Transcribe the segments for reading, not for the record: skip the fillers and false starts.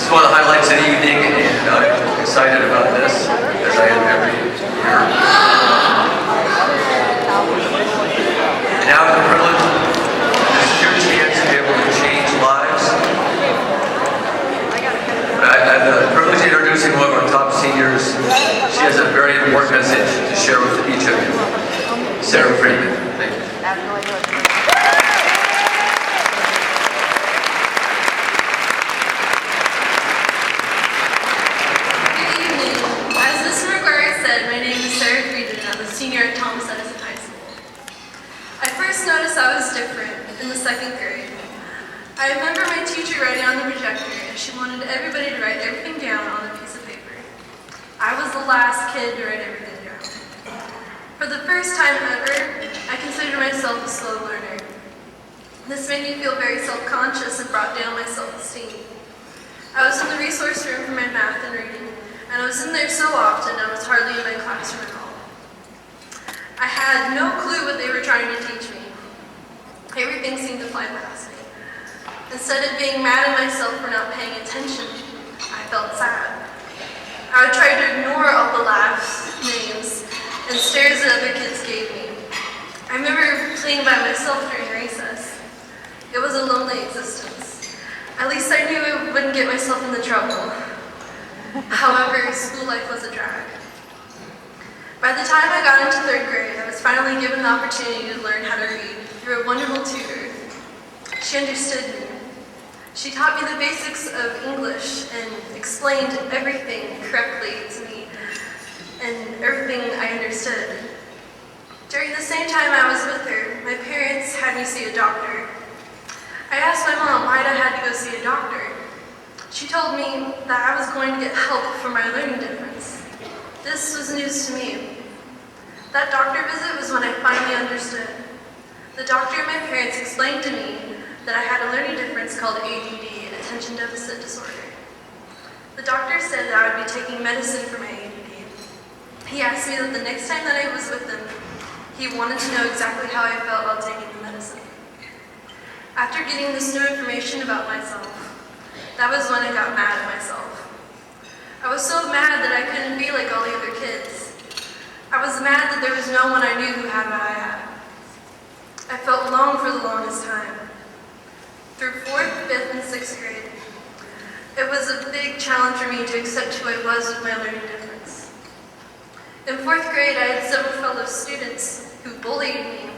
This is one of the highlights of the evening, and I'm excited about this, as I am every year. And now the privilege, this is your chance to be able to change lives. I have the privilege of introducing one of our top seniors. She has a very important message to share with each of you. Sarah Friedman. Thank you. Senior at Edison High School. I first noticed I was different in the 2nd grade. I remember my teacher writing on the projector, and she wanted everybody to write everything down on a piece of paper. I was the last kid to write everything down. For the first time ever, I considered myself a slow learner. This made me feel very self-conscious and brought down my self-esteem. I was in the resource room for my math and reading, and I was in there so often I was hardly in my classroom at all. I had no clue what they were trying to teach me. Everything seemed to fly past me. Instead of being mad at myself for not paying attention, I felt sad. I would try to ignore all the laughs, names, and stares that other kids gave me. I remember playing by myself during recess. It was a lonely existence. At least I knew I wouldn't get myself into trouble. However, school life was a drag. By the time I got into 3rd grade, I was finally given the opportunity to learn how to read through a wonderful tutor. She understood me. She taught me the basics of English and explained everything correctly to me and everything I understood. During the same time I was with her, my parents had me see a doctor. I asked my mom why I had to go see a doctor. She told me that I was going to get help for my learning difference. This was news to me. That doctor visit was when I finally understood. The doctor and my parents explained to me that I had a learning difference called ADD, Attention Deficit Disorder. The doctor said that I would be taking medicine for my ADD. He asked me that the next time that I was with him, he wanted to know exactly how I felt while taking the medicine. After getting this new information about myself, that was when I got mad at myself. I was so mad that I couldn't be like all the other kids. I was mad that there was no one I knew who had what I had. I felt alone for the longest time. Through 4th, 5th, and 6th grade, it was a big challenge for me to accept who I was with my learning difference. In 4th grade, I had several fellow students who bullied me,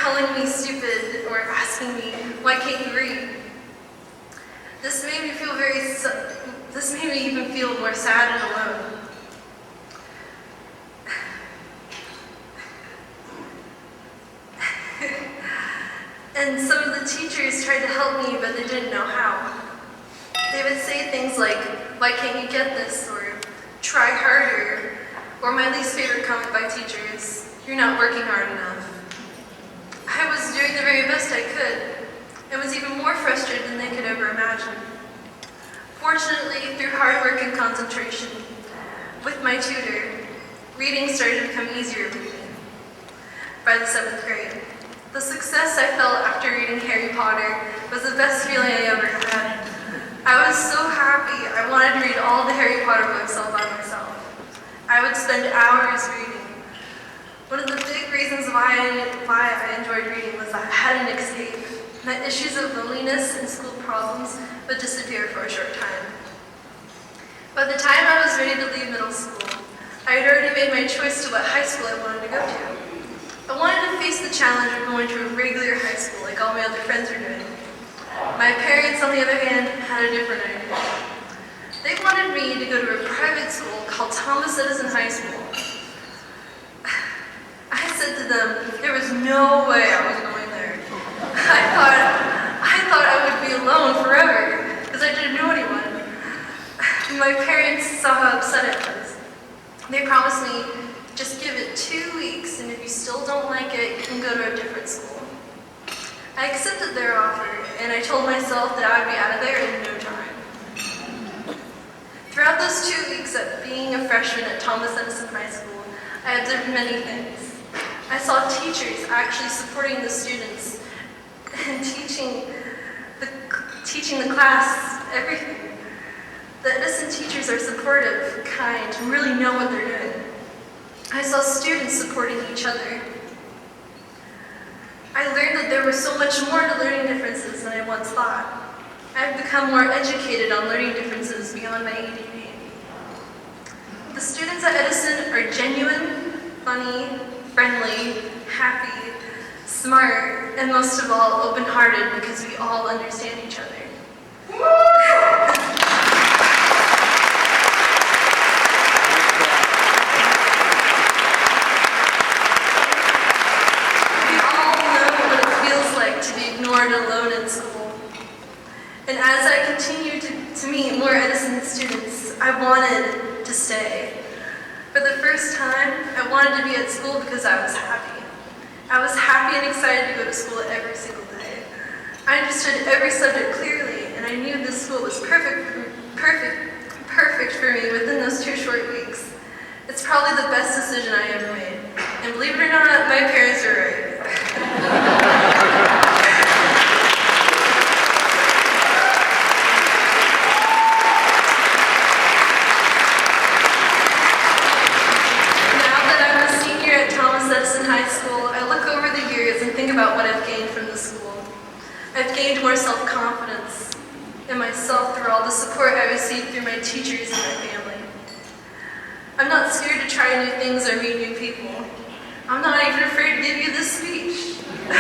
calling me stupid or asking me, "Why can't you read?" This made me even feel more sad and alone. And some of the teachers tried to help me, but they didn't know how. They would say things like, "Why can't you get this?" or "Try harder." Or my least favorite comment by teachers, "You're not working hard enough." I was doing the very best I could, and was even more frustrated than they could ever imagine. Fortunately, through hard work and concentration, with my tutor, reading started to become easier for me. By the 7th grade, the success I felt after reading Harry Potter was the best feeling I ever had. I was so happy. I wanted to read all the Harry Potter books all by myself. I would spend hours reading. One of the big reasons why I enjoyed reading was that I had an escape. My issues of loneliness and school problems would disappear for a short time. By the time I was ready to leave middle school, I had already made my choice to what high school I wanted to go to. I wanted to face the challenge of going to a regular high school like all my other friends were doing. My parents, on the other hand, had a different idea. They wanted me to go to a private school called Edison High School. I said to them, there was no way I was going there. I thought I would be alone forever, because I didn't know anyone. My parents saw how upset I was. They promised me, just give it 2 weeks, and if you still don't like it, you can go to a different school. I accepted their offer, and I told myself that I would be out of there in no time. Throughout those 2 weeks of being a freshman at Edison High School, I observed many things. I saw teachers actually supporting the students and teaching the class everything. The Edison teachers are supportive, kind, and really know what they're doing. I saw students supporting each other. I learned that there was so much more to learning differences than I once thought. I've become more educated on learning differences beyond my ADD. The students at Edison are genuine, funny, friendly, happy, smart, and most of all, open-hearted because we all understand each other. We all know what it feels like to be ignored alone in school. And as I continued to meet more Edison students, I wanted to stay. For the first time, I wanted to be at school because I was happy. I was happy and excited to go to school every single day. I understood every subject clearly, and I knew this school was perfect for me within those 2 short weeks. It's probably the best decision I ever made. And believe it or not, my parents are right. About what I've gained from the school. I've gained more self-confidence in myself through all the support I received through my teachers and my family. I'm not scared to try new things or meet new people. I'm not even afraid to give you this speech. I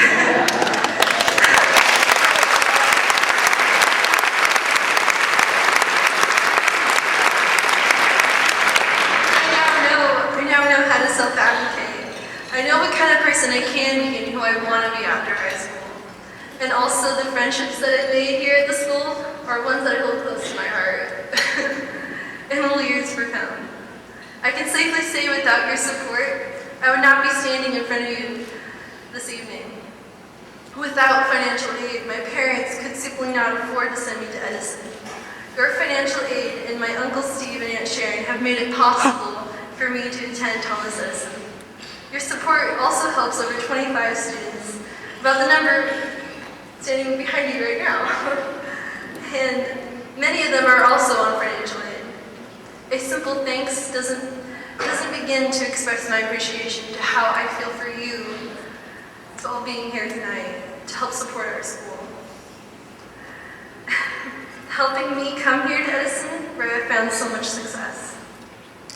now know how to self-advocate. I know what kind of person I can be and who I want to be after high school. And also the friendships that I made here at the school are ones that I hold close to my heart. And will years to come. I can safely say without your support, I would not be standing in front of you this evening. Without financial aid, my parents could simply not afford to send me to Edison. Your financial aid and my Uncle Steve and Aunt Sharon have made it possible for me to attend Thomas Edison. Your support also helps over 25 students, about the number standing behind you right now. And many of them are also on financial aid. A simple thanks doesn't begin to express my appreciation to how I feel for you to all being here tonight to help support our school. Helping me come here to Edison, where I found so much success.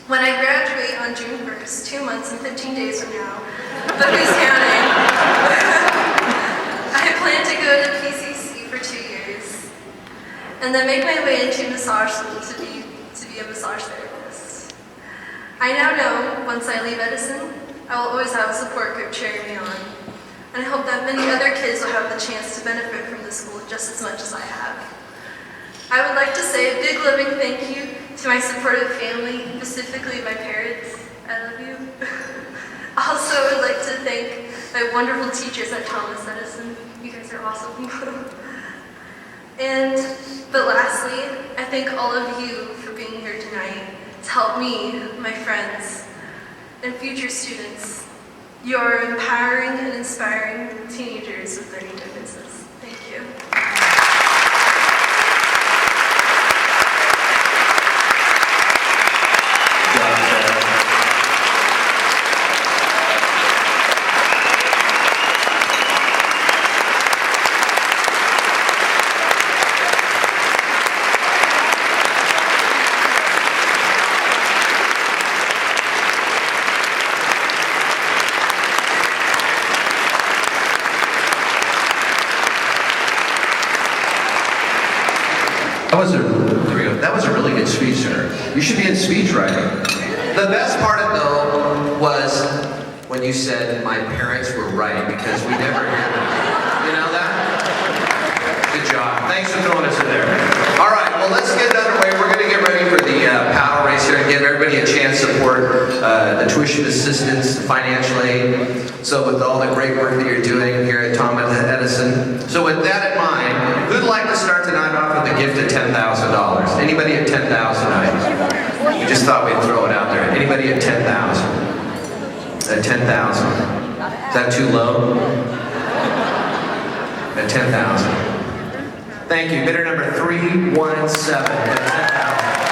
When I graduate on June 1st, 2 months and 15 days from now, but who's counting? I plan to go to PCC for 2 years, and then make my way into massage school to be a massage therapist. I now know, once I leave Edison, I will always have a support group cheering me on, and I hope that many other kids will have the chance to benefit from the school just as much as I have. I would like to say a big loving thank you to my supportive family, specifically my parents. I love you. Also, I would like to thank my wonderful teachers at Thomas Edison. You guys are awesome. But lastly, I thank all of you for being here tonight to help me, my friends, and future students. You are empowering and inspiring teenagers with learning differences. Thank you. That was a really good speech, sir. You should be in speech writing. The best part of it, though, was when you said, my parents were right, because we never hear that. You know that? Good job. Thanks for throwing us in there. All right, well, let's get it underway. We're going to get ready for the paddle race here and give everybody a chance to support the tuition assistance, financial aid. So with all the great work that you're doing here at Thomas Edison. So with that in mind, who'd like to start tonight off with a gift of $10,000? Anybody at $10,000 tonight? We just thought we'd throw it out there. Anybody at $10,000? At $10,000? Is that too low? At $10,000. Thank you. Bidder number 317 at $10,000.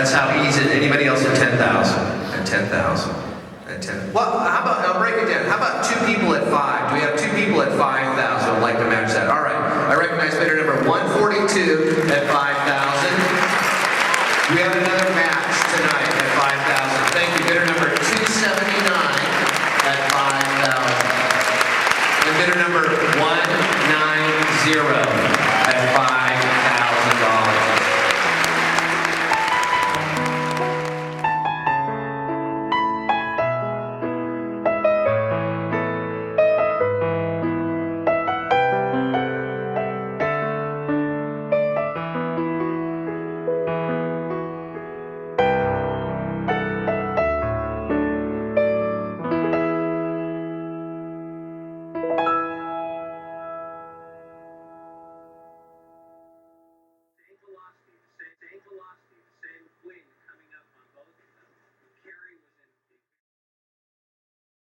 That's how easy. Anybody else at 10,000? At 10,000? At 10. Well, how about, I'll break it down. How about 2 people at 5? Do we have 2 people at 5,000 who'd like to match that? All right. I recognize bidder number 142 at 5,000. Do we have